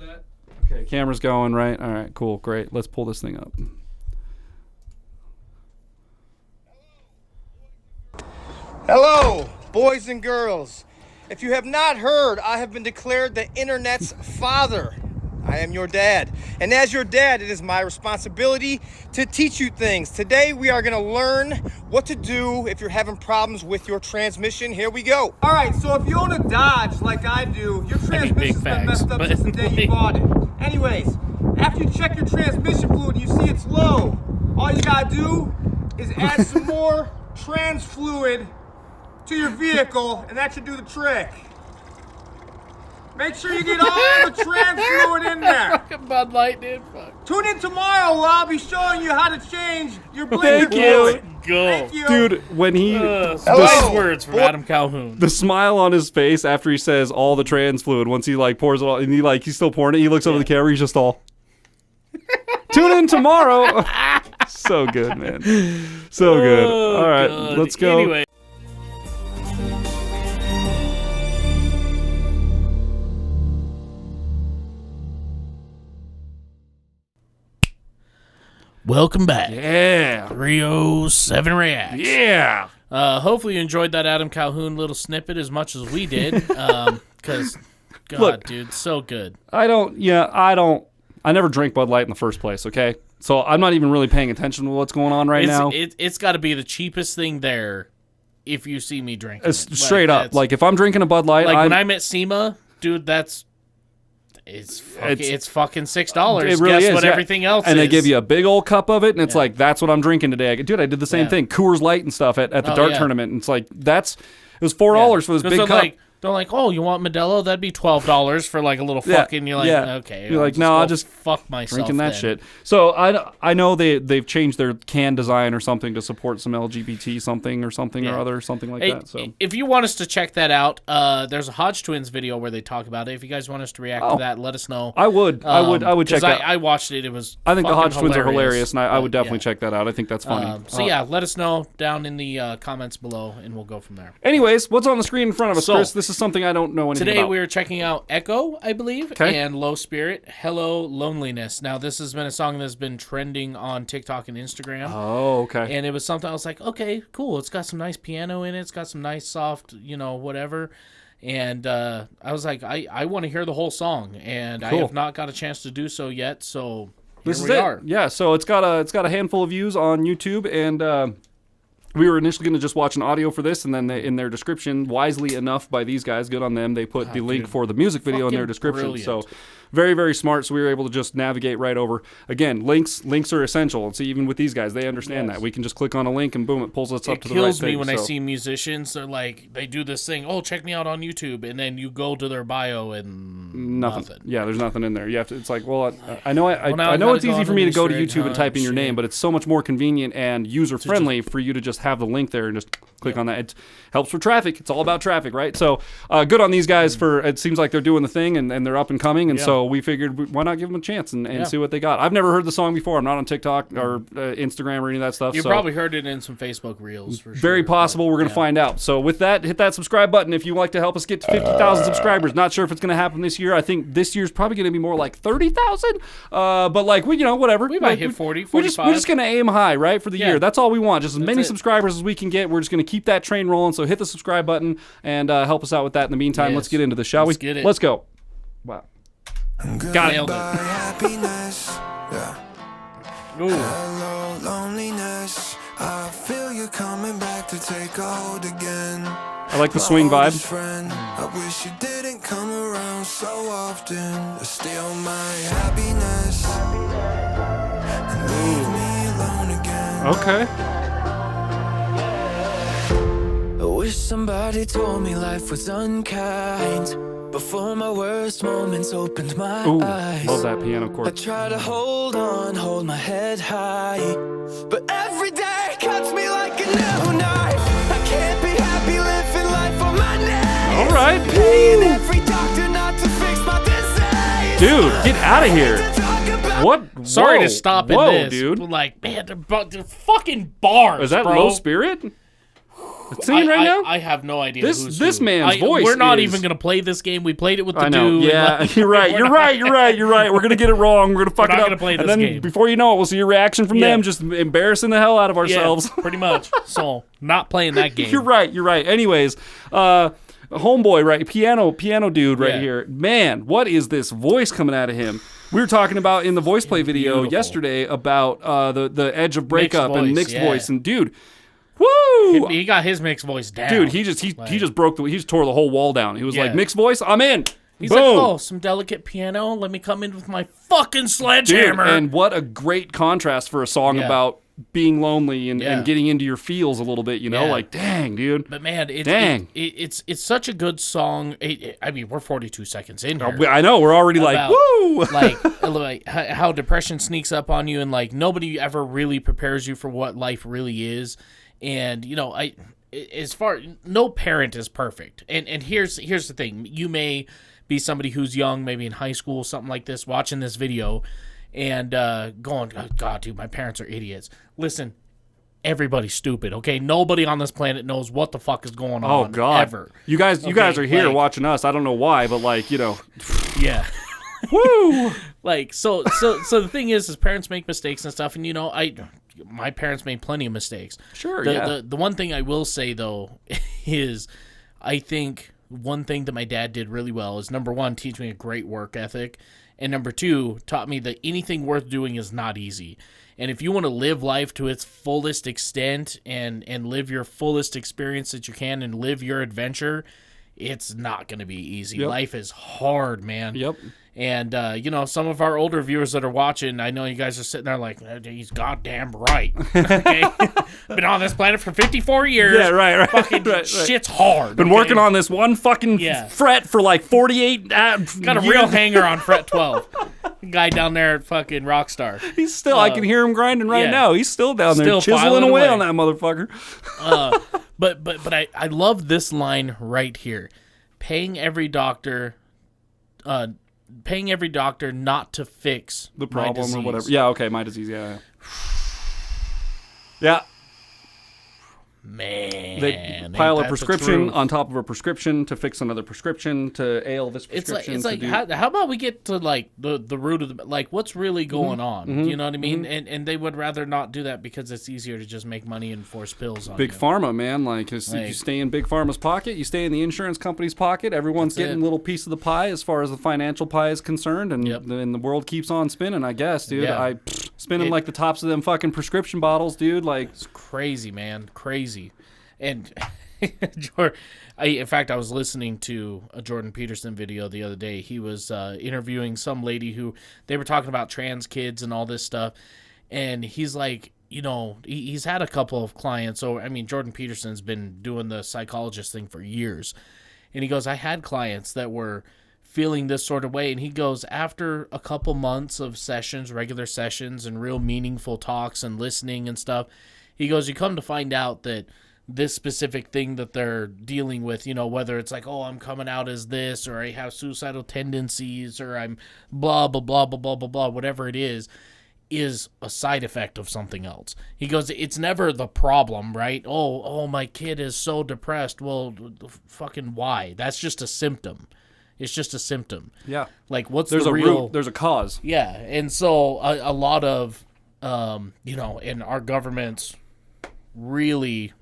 Okay, camera's going, right? All right, cool, great. Let's pull this thing up. Hello, boys and girls. If you have not heard, I have been declared the internet's father. I am your dad. And as your dad, it is my responsibility to teach you things. Today, we are going to learn what to do if you're having problems with your transmission. Here we go. All right, so if you own a Dodge like I do, your transmission's been messed up since the day you bought it. Anyways, after you check your transmission fluid and you see it's low, all you got to do is add some more trans fluid to your vehicle, and that should do the trick. Make sure you get all the trans fluid in there. Fucking Bud Light, dude. Fuck. Tune in tomorrow where I'll be showing you how to change your blender fluid. Thank you. Dude, when he... Wise words from Adam Calhoun. The smile on his face after he says all the trans fluid, once he like pours it all, and he's still pouring it, he looks over the camera, he's just all... Tune in tomorrow. So good, man. So good. All right, God. let's go. Anyway. Welcome back. Yeah. 307 Reacts. Yeah. Hopefully you enjoyed that Adam Calhoun little snippet as much as we did. Because, God, Look, dude, so good. I never drank Bud Light in the first place, okay? So I'm not even really paying attention to what's going on right now. It's got to be the cheapest thing there if you see me drinking it. Straight up. Like, if I'm drinking a Bud Light... when I'm at SEMA, dude, It's fucking $6. It really Guess is, what everything else is. And they give you a big old cup of it, and it's like, that's what I'm drinking today. Dude, I did the same thing. Coors Light and stuff at the dart tournament. And it's like, it was $4 for this big cup. They're like, oh, you want Modelo? That'd be $12 for like a little fucking. You're like, okay. You're like, no, I'll just fuck myself. Drinking that shit. So I know they've changed their can design or something to support some LGBT something or other, something like that. So if you want us to check that out, there's a Hodge Twins video where they talk about it. If you guys want us to react to that, let us know. I would check that. I watched it. It was. I think the Hodge Twins are hilarious, and I would definitely check that out. I think that's funny. Let us know down in the comments below, and we'll go from there. Anyways, what's on the screen in front of us, Chris? This is something I don't know anything today about. We were checking out Ekoh, I believe, and Low Spirit, Hello Lonliness. Now, this has been a song that's been trending on TikTok and Instagram. Oh, okay. And it was something I was like, okay, cool. It's got some nice piano in it. It's got some nice soft, whatever. And I was like, I want to hear the whole song, and I have not got a chance to do so yet. So this is it. Yeah. So it's got a handful of views on YouTube, and we were initially going to just watch an audio for this, and then in their description, wisely enough by these guys, good on them, they put the link for the music video in their description. Brilliant. So very, very smart. So we were able to just navigate right over. Again, links are essential. And so even with these guys, they understand that. We can just click on a link and boom, it pulls us up to the right thing. It kills me when I see musicians, they're like, they do this thing, oh, check me out on YouTube, and then you go to their bio and nothing. Yeah, there's nothing in there. You have to. It's like, well, I know it's easy for me to go to YouTube and type in your name, but it's so much more convenient and user-friendly for you to just have the link there and just click on that. It helps for traffic. It's all about traffic, right? So good on these guys for, it seems like they're doing the thing and they're up and coming, and so we figured, why not give them a chance and see what they got. I've never heard the song before. I'm not on TikTok or Instagram or any of that stuff. You probably heard it in some Facebook Reels for sure. Very possible. We're going to find out. So with that, hit that subscribe button if you'd like to help us get to 50,000 subscribers. Not sure if it's going to happen this year. I think this year's probably going to be more like 30,000. But like, whatever. We might hit 40, 45. We're just going to aim high, right, for the year. That's all we want. Just as many subscribers as we can get. We're just going to keep that train rolling. So hit the subscribe button and help us out with that. In the meantime, let's get into this, shall we? Get it. Let's go. Wow. Got it. Hello, loneliness. I feel you coming back to take a hold again. I like the swing vibe. I wish you didn't come around so often to steal my happiness and leave me alone again. Okay. I wish somebody told me life was unkind before my worst moments opened my eyes. Love that piano chord. I try to hold my head high, but every day cuts me like a new knife. I can't be happy living life on my knees. All right. Paying every doctor not to fix my disease. Dude, get out of here. What? Sorry to stop in this. dude. Like, man, they're fucking bars. Is that bro. Low Spirit? singing right now? I have no idea. This man's voice. We're not even gonna play this game. We played it with the dude. Yeah, you're right. You're right. We're gonna get it wrong. We're gonna fuck it up. Gonna play this and then game. Before you know it, we'll see a reaction from them, just embarrassing the hell out of ourselves. Yeah, pretty much. So not playing that game. You're right. Anyways, homeboy, right? Piano dude, right here. Man, what is this voice coming out of him? We were talking about in the voice play video yesterday about the edge of breakup and mixed voice, and dude. Woo! He got his mixed voice down. Dude, he just tore the whole wall down. He was like, mixed voice, I'm in. He's Boom. like, oh, some delicate piano. Let me come in with my fucking sledgehammer. Dude, and what a great contrast for a song about being lonely and getting into your feels a little bit, you know? Like, dang, dude. But man, it's such a good song. I mean, we're 42 seconds in here. I know, we're already like, woo! like how depression sneaks up on you, and like nobody ever really prepares you for what life really is. And you know, no parent is perfect. And here's the thing: you may be somebody who's young, maybe in high school, something like this, watching this video, and going, oh, God, dude, my parents are idiots. Listen, everybody's stupid. Okay, nobody on this planet knows what the fuck is going on. Oh God, ever. You guys are here watching us. I don't know why, but like, you know, yeah. Woo! Like so the thing is parents make mistakes and stuff, and you know, my parents made plenty of mistakes. Sure, The one thing I will say though is I think one thing that my dad did really well is, number one, teach me a great work ethic, and number two, taught me that anything worth doing is not easy. And if you want to live life to its fullest extent and live your fullest experience that you can and live your adventure, it's not going to be easy. Yep. Life is hard, man. Yep. And, you know, some of our older viewers that are watching, I know you guys are sitting there like, he's goddamn right. Okay? Been on this planet for 54 years. Yeah, right. Fucking shit's hard. Been working on this one fucking fret for like 48 Got a real hanger on fret 12. Guy down there at fucking Rockstar. He's still, I can hear him grinding right now. He's still down there chiseling away on that motherfucker. But I love this line right here. Paying every doctor not to fix the problem or whatever. Yeah, okay, my disease, yeah. Yeah. Man, they pile a prescription on top of a prescription to fix another prescription to ail this prescription. It's like how about we get to like the root of the, like what's really going on? You know what I mean? And they would rather not do that because it's easier to just make money and force pills on Big Pharma, man. Like, you stay in Big Pharma's pocket, you stay in the insurance company's pocket. Everyone's getting a little piece of the pie as far as the financial pie is concerned, and the world keeps on spinning. I guess, dude. Yeah. Spinning like the tops of them fucking prescription bottles, dude. Like, it's crazy, man, crazy. And in fact, I was listening to a Jordan Peterson video the other day. He was interviewing some lady who, they were talking about trans kids and all this stuff. And he's like, you know, he's had a couple of clients. So, I mean, Jordan Peterson's been doing the psychologist thing for years. And he goes, I had clients that were feeling this sort of way. And he goes, after a couple months of sessions, regular sessions, and real meaningful talks and listening and stuff, he goes, you come to find out that this specific thing that they're dealing with, you know, whether it's like, oh, I'm coming out as this, or I have suicidal tendencies, or I'm blah, blah, blah, blah, blah, blah, blah, whatever it is a side effect of something else. He goes, it's never the problem, right? Oh, my kid is so depressed. Well, fucking why? That's just a symptom. It's just a symptom. Yeah. Like, what's there's the real... root, there's a cause. Yeah, and so a lot of, you know, and our government's really...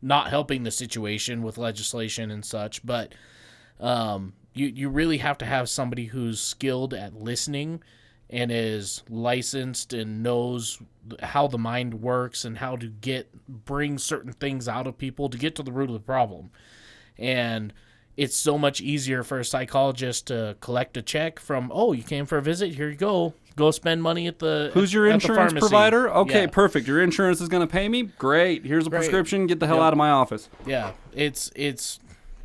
not helping the situation with legislation and such, but you really have to have somebody who's skilled at listening and is licensed and knows how the mind works and how to bring certain things out of people to get to the root of the problem. And it's so much easier for a psychologist to collect a check from, oh, you came for a visit, here you go. Go spend money at the Who's your insurance provider? Okay, perfect. Your insurance is going to pay me? Great. Here's a prescription. Get the hell out of my office. Yeah.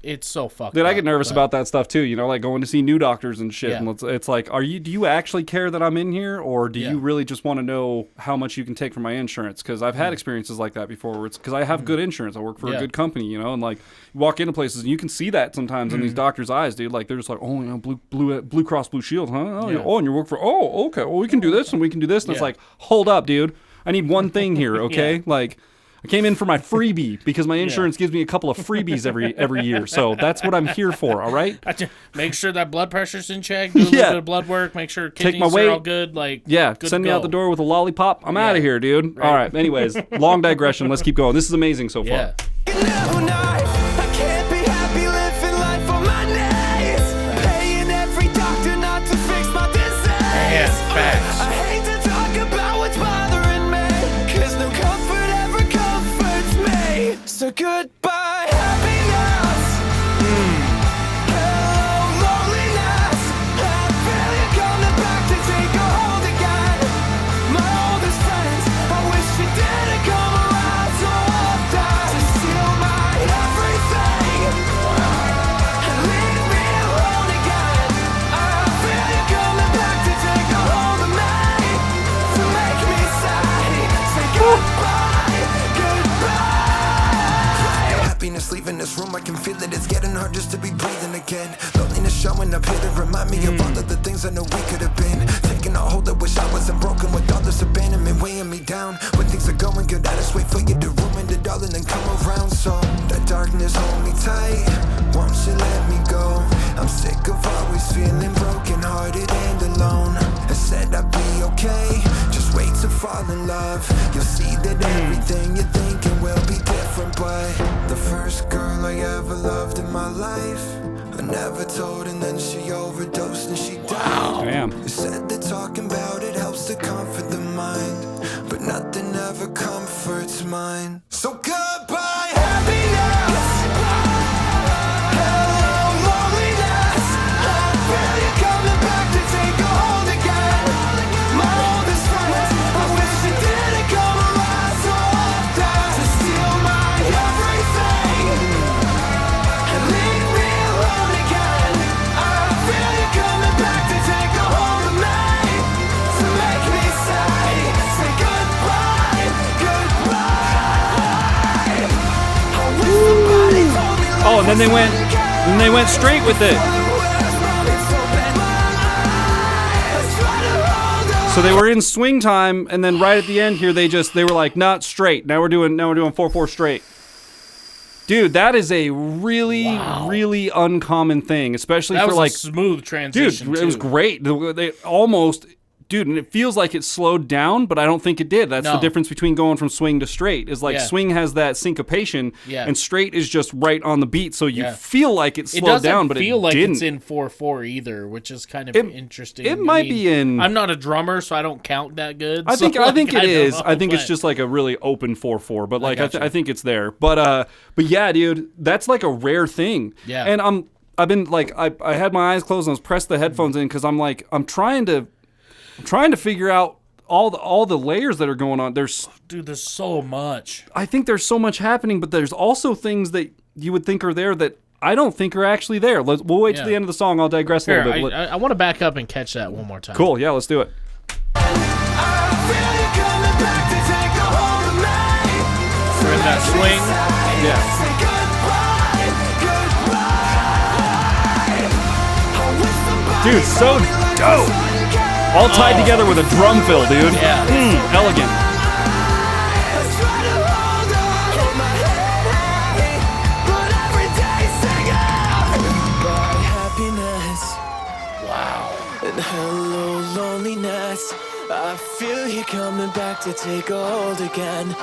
It's so fucked Dude, I get nervous about that stuff too, you know, like going to see new doctors and shit. Yeah. And it's like, do you actually care that I'm in here, or do you really just want to know how much you can take from my insurance? Because I've had experiences like that before, where it's because I have good insurance. I work for a good company, you know, and like you walk into places and you can see that sometimes in these doctors' eyes, dude. Like they're just like, oh, you know, Blue Cross Blue Shield, huh? Oh, and you work for, okay, well we can do this and we can do this, and it's like, hold up, dude. I need one thing here, okay? Like, I came in for my freebie because my insurance gives me a couple of freebies every year. So that's what I'm here for, all right? Make sure that blood pressure's in check, do a little bit of blood work, make sure kidneys are all good. Good send me out the door with a lollipop. I'm out of here, dude. Right. All right, anyways, long digression. Let's keep going. This is amazing so far. Facts. I hate to talk about what's bothering me, 'cause no comfort ever comforts me. So goodbye, happiness. Hello, loneliness. I feel you coming back to take a hold again. My oldest friends, I wish you didn't come around so often to steal my everything and leave me alone again. I feel you coming back to take a hold of me, to make me say goodbye, goodbye. Happiness leaving this room, I can feel it. It's getting hard just to be breathing again. Loneliness showing up here to remind me of all of the things I know we could have been. Taking a hold, I wish I wasn't broken with all this abandonment weighing me down. When things are going good, I just wait for you to ruin it all and then come around. So that darkness hold me tight, won't you let me go? I'm sick of always feeling broken hearted and alone. I said I'd be okay, just wait to fall in love. You'll see that everything you're thinking will be different. But the first girl I ever loved in my life, I never told, and then she overdosed and she died. Damn. They said that talking about it helps to comfort the mind, but nothing ever comforts mine. So goodbye, happiness. Hello, loneliness. I feel you coming back to take a hold again. My oldest friends, I wish you didn't come around so often to steal my everything and leave me alone again. I feel you coming back to take a hold of me, to make me say goodbye, goodbye. I wish somebody told me Oh, and then they went straight with it. So they were in swing time, and then right at the end here, they were like, not straight. Now we're doing 4/4 straight. Dude, that is a really, really uncommon thing, especially that for was like a smooth transition. Dude, it was great. They almost. Dude, and it feels like it slowed down, but I don't think it did. That's the difference between going from swing to straight. Is like swing has that syncopation, and straight is just right on the beat. So you feel like it slowed down, but it feel like didn't. It's in 4/4 either, which is kind of interesting. It might be in. I'm not a drummer, so I don't count that good. I think it is. I think but it's just like a really open 4/4, but like I think it's there. But yeah, dude, that's like a rare thing. Yeah, and I've been like I had my eyes closed and I was pressed the headphones in because I'm trying to figure out all the layers that are going on. There's so much. I think there's so much happening, but there's also things that you would think are there that I don't think are actually there. We'll wait till the end of the song. I'll digress a little bit. I want to back up and catch that one more time. Cool. Yeah, let's do it. We're in that swing. Yeah. Dude, so dope. All tied together with a drum fill, dude. Yeah. Elegant. Wow. And hello, loneliness. I feel you coming back to take a hold again.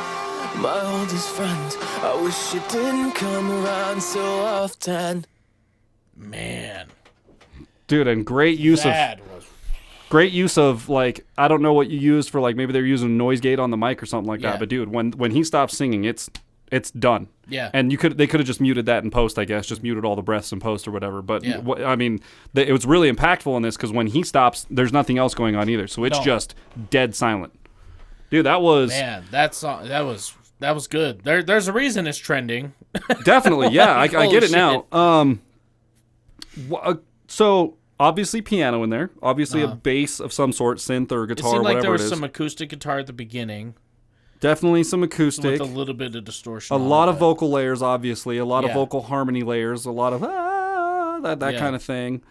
My oldest friend, I wish you didn't come around so often. Man. Dude, and great use of like, I don't know what you used for, like maybe they're using noise gate on the mic or something like that, but dude, when he stops singing, it's done. Yeah. And they could have just muted that in post, I guess, just muted all the breaths in post or whatever, but I mean, it was really impactful in this because when he stops, there's nothing else going on either, so it's just dead silent. Dude, that was... Man, that song, that was good. There's a reason it's trending. Definitely, yeah, I get it now. So... Obviously piano in there. Obviously a bass of some sort, synth or guitar, it seemed like whatever there was it is. some acoustic guitar at the beginning. Definitely some acoustic. With a little bit of distortion. A lot of vocal layers, obviously. A lot of vocal harmony layers. A lot of that kind of thing.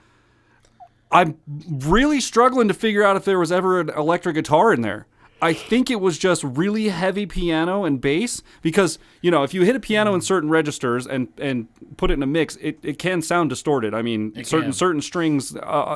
I'm really struggling to figure out if there was ever an electric guitar in there. I think it was just really heavy piano and bass because, you know, if you hit a piano in certain registers and put it in a mix, it can sound distorted. I mean, certain strings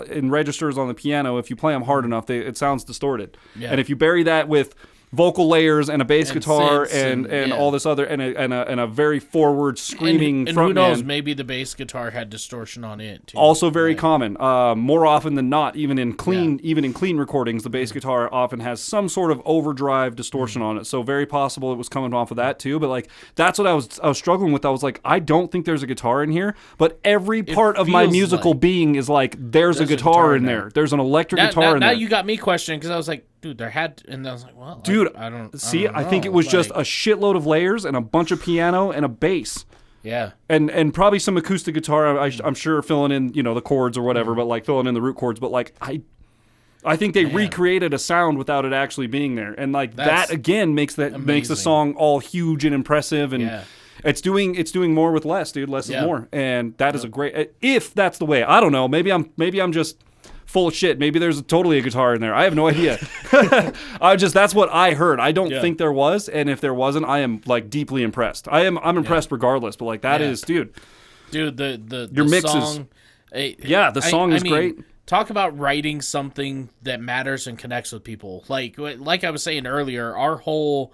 in registers on the piano, if you play them hard enough, it sounds distorted. Yeah. And if you bury that with vocal layers and a bass guitar and all this other and a very forward screaming and frontman. Who knows? Maybe the bass guitar had distortion on it too. Also very common. More often than not, even in clean recordings, the bass guitar often has some sort of overdrive distortion on it. So very possible it was coming off of that too. But like that's what I was struggling with. I was like, I don't think there's a guitar in here, but every part of my musical being is like there's a guitar in there. There's an electric guitar in there. Now you got me questioning because I was like, dude, there had, and I was like, well, dude, I don't see. I think it was just a shitload of layers and a bunch of piano and a bass. Yeah, and probably some acoustic guitar. I'm sure filling in the chords or whatever, but like filling in the root chords. But like I think they recreated a sound without it actually being there, and like that again makes the song all huge and impressive and. It's doing more with less, dude. Less is more, and that is a great. If that's the way, I don't know. Maybe I'm just full of shit. Maybe there's totally a guitar in there. I have no idea. That's what I heard. I don't think there was, and if there wasn't, I am like deeply impressed. I'm impressed regardless. But like that is, dude. Dude, the mix song, is the song is great. Talk about writing something that matters and connects with people. Like I was saying earlier, our whole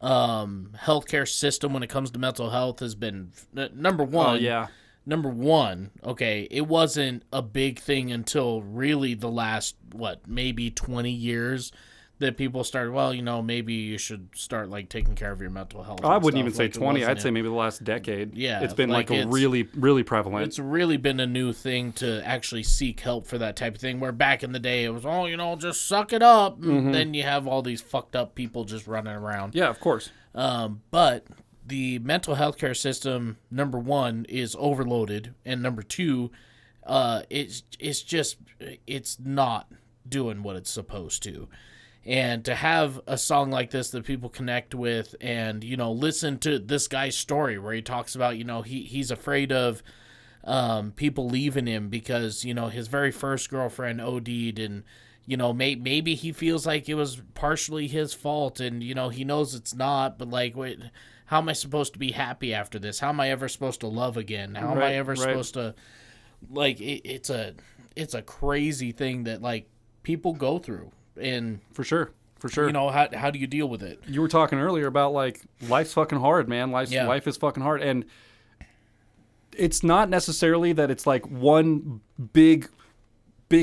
healthcare system when it comes to mental health has been number one. Number one, okay, it wasn't a big thing until really the last, maybe 20 years that people started, maybe you should start, like, taking care of your mental health. I wouldn't even say 20. I'd say maybe the last decade. Yeah. It's been, like a really, really prevalent. It's really been a new thing to actually seek help for that type of thing, where back in the day it was, just suck it up. And then you have all these fucked up people just running around. Yeah, of course. But the mental health care system, number one, is overloaded, and number two, it's not doing what it's supposed to. And to have a song like this that people connect with and, listen to this guy's story where he talks about, he's afraid of people leaving him because, his very first girlfriend OD'd and, maybe he feels like it was partially his fault and, he knows it's not, but like, wait, how am I supposed to be happy after this? How am I ever supposed to love again? How am I ever supposed to, like, it's a crazy thing that, like, people go through. And for sure. How do you deal with it? You were talking earlier about like life's fucking hard, man. Life is fucking hard, and it's not necessarily that it's like one big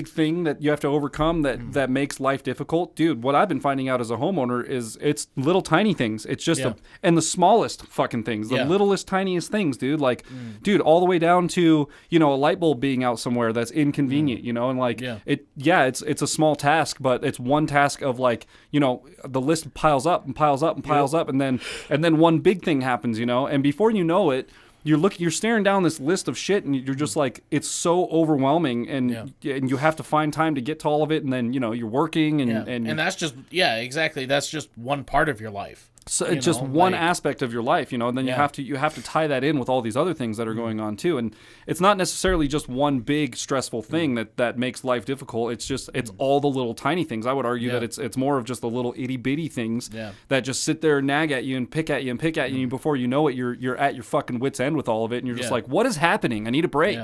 thing that you have to overcome that makes life difficult. Dude, what I've been finding out as a homeowner is it's little tiny things. It's just and the smallest fucking things, the littlest tiniest things, dude. Like dude, all the way down to, a light bulb being out somewhere that's inconvenient, and like it's a small task, but it's one task of like, the list piles up and piles up and piles up and then one big thing happens, and before you know it, you're staring down this list of shit, and you're just like, it's so overwhelming, and you have to find time to get to all of it, and then you're working, and that's just exactly. That's just one part of your life. So it's just one aspect of your life, and then you have to tie that in with all these other things that are going on too. And it's not necessarily just one big stressful thing that makes life difficult. It's just it's all the little tiny things. I would argue that it's more of just the little itty bitty things that just sit there and nag at you and pick at you and pick at you. And before you know it, you're at your fucking wit's end with all of it, and you're just like, what is happening? I need a break,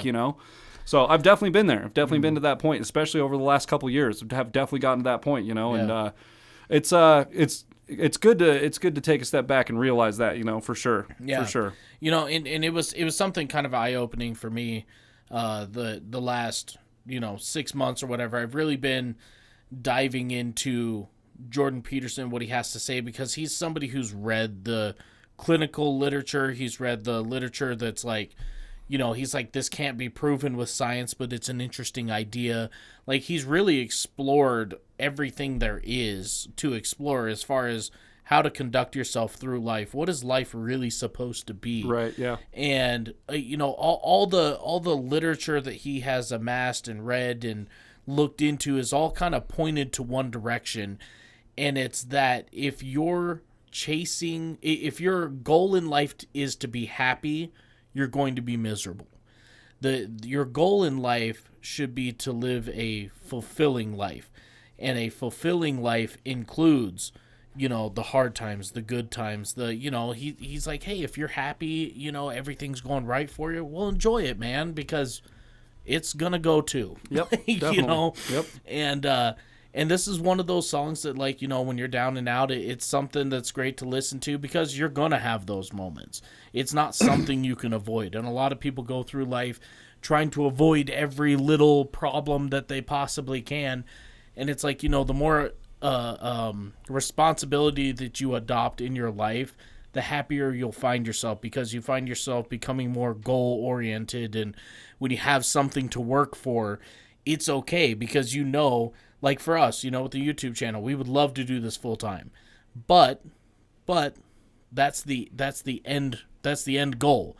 So I've definitely been there. I've definitely been to that point, especially over the last couple of years. I've definitely gotten to that point, and it's good to take a step back and realize that, for sure. For sure. And it was something kind of eye-opening for me the last, 6 months or whatever. I've really been diving into Jordan Peterson, what he has to say, because he's somebody who's read the clinical literature. He's read the literature that's like, he's like, this can't be proven with science, but it's an interesting idea. Like, he's really explored everything there is to explore as far as how to conduct yourself through life. What is life really supposed to be? Right, yeah. And, all the literature that he has amassed and read and looked into is all kind of pointed to one direction. And it's that if your goal in life is to be happy, you're going to be miserable. Your goal in life should be to live a fulfilling life. And a fulfilling life includes, the hard times, the good times, he's like, hey, if you're happy, everything's going right for you, well, enjoy it, man, because it's gonna go too. Yep, definitely. Yep. And this is one of those songs that, like, when you're down and out, it's something that's great to listen to because you're gonna have those moments. It's not something you can avoid, and a lot of people go through life trying to avoid every little problem that they possibly can, and it's like, the more responsibility that you adopt in your life, the happier you'll find yourself, because you find yourself becoming more goal-oriented, and when you have something to work for, it's okay, because like for us, with the YouTube channel, we would love to do this full-time, but that's the end goal,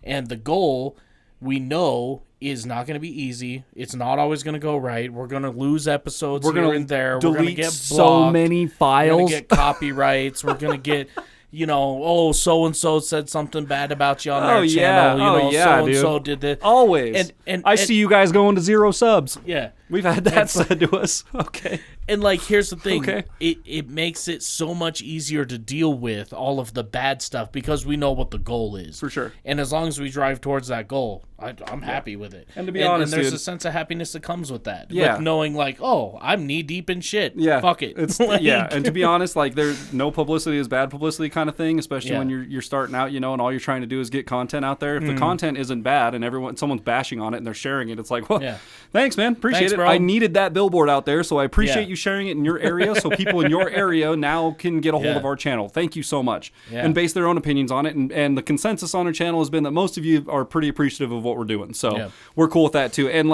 and the goal, we know, is not going to be easy. It's not always going to go right. We're going to lose episodes here and there. We're going to get blocked. So many files. We're going to get copyrights. We're going to get, so-and-so said something bad about you on their channel. So-and-so did this. Always. And I see you guys going to 0 subs. Yeah. We've had that said to us. Okay. And, like, here's the thing. Okay. It makes it so much easier to deal with all of the bad stuff because we know what the goal is. For sure. And as long as we drive towards that goal, I'm happy with it. And to be honest, and there's dude, a sense of happiness that comes with that. Yeah. With knowing, like, I'm knee-deep in shit. Yeah. Fuck it. It's, yeah. And to be honest, like, there's no publicity is bad publicity kind of thing, especially when you're starting out, and all you're trying to do is get content out there. If the content isn't bad and someone's bashing on it and they're sharing it, it's like, well, thanks, man. Appreciate it. Bro. I needed that billboard out there, so I appreciate you sharing it in your area so people in your area now can get a hold of our channel. Thank you so much. And base their own opinions on it. And the consensus on our channel has been that most of you are pretty appreciative of what we're doing. So we're cool with that too. And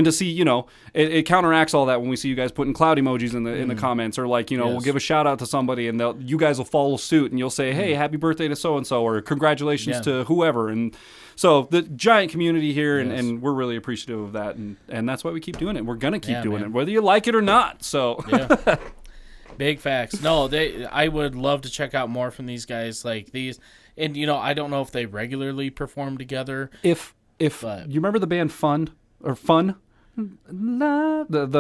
to see, it counteracts all that when we see you guys putting cloud emojis in the comments, or like, we'll give a shout out to somebody and you guys will follow suit and you'll say, hey, happy birthday to so-and-so, or congratulations to whoever. And so the giant community here, and we're really appreciative of that. And that's why we keep doing it. We're going to keep doing it, whether you like it or not. So Big facts. No, I would love to check out more from these guys like these. And, I don't know if they regularly perform together. If you remember the band Fun? The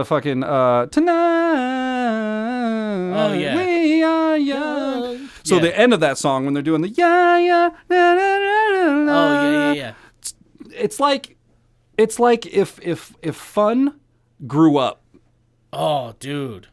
fucking tonight. Oh yeah. We are young. So the end of that song when they're doing the yeah. Oh yeah. It's like if Fun grew up. Oh, dude.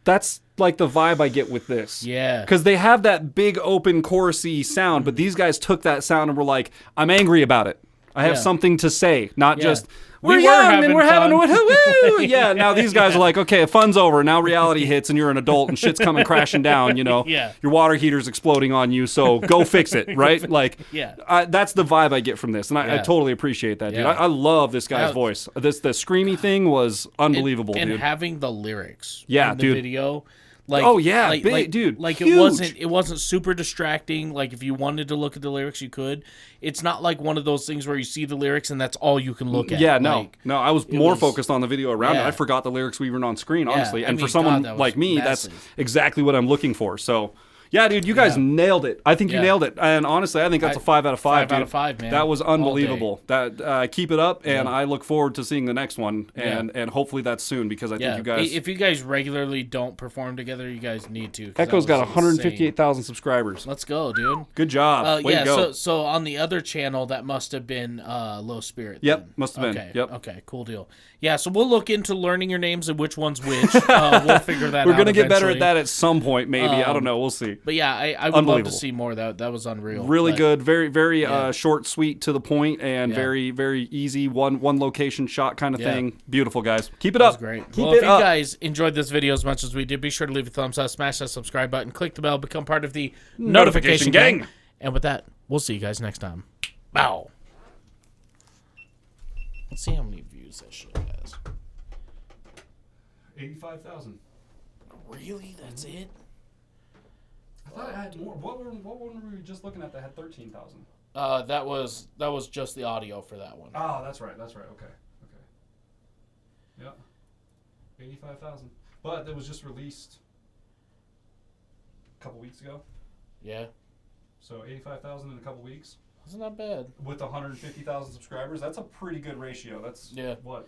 That's like the vibe I get with this. Yeah. Because they have that big open chorusy sound, but these guys took that sound and were like, I'm angry about it. I have something to say, not just, we're young and we're having woo. Yeah, now these guys are like, okay, fun's over. Now reality hits and you're an adult and shit's coming crashing down, your water heater's exploding on you, so go fix it, right? Like, that's the vibe I get from this, and I totally appreciate that, dude. I love this guy's voice. The screamy thing was unbelievable, and dude. having the lyrics in the video. Like, dude, like huge. it wasn't super distracting. Like if you wanted to look at the lyrics, you could. It's not like one of those things where you see the lyrics and that's all you can look at. Yeah, no. I was more focused on the video around it. I forgot the lyrics were even on screen, honestly. And for someone like me, massive. That's exactly what I'm looking for. So. Yeah, dude, you guys nailed it. I think you nailed it. And honestly, I think that's a 5 out of 5, dude. 5 out of 5, man. That was unbelievable. That keep it up, and I look forward to seeing the next one, and hopefully that's soon, because I think you guys... If you guys regularly don't perform together, you guys need to. Ekoh's got 158,000 subscribers. Let's go, dude. Good job. Way to go. So on the other channel, that must have been Low Spirit. Yep, then. must have been. Okay. Yep. Okay, cool deal. Yeah, so we'll look into learning your names and which one's which. We'll figure that out. We're going to get better at that at some point, maybe. I don't know. We'll see. But yeah, I would love to see more. That was unreal. Really good. Very, very short, sweet, to the point, and very, very easy. One location shot kind of thing. Beautiful, guys. Keep it up. That's great. Keep well, it if you up. guys enjoyed this video as much as we did, be sure to leave a thumbs up, smash that subscribe button, click the bell, become part of the notification gang. And with that, we'll see you guys next time. Bow. Let's see how many views that shit has. 85,000. Really? That's it? I thought it had more. What one were we just looking at that had 13,000? That was just the audio for that one. Oh, that's right. Okay. Yep. 85,000. But it was just released a couple weeks ago. Yeah. So 85,000 in a couple weeks. Wasn't that bad. With 150,000 subscribers, that's a pretty good ratio. That's what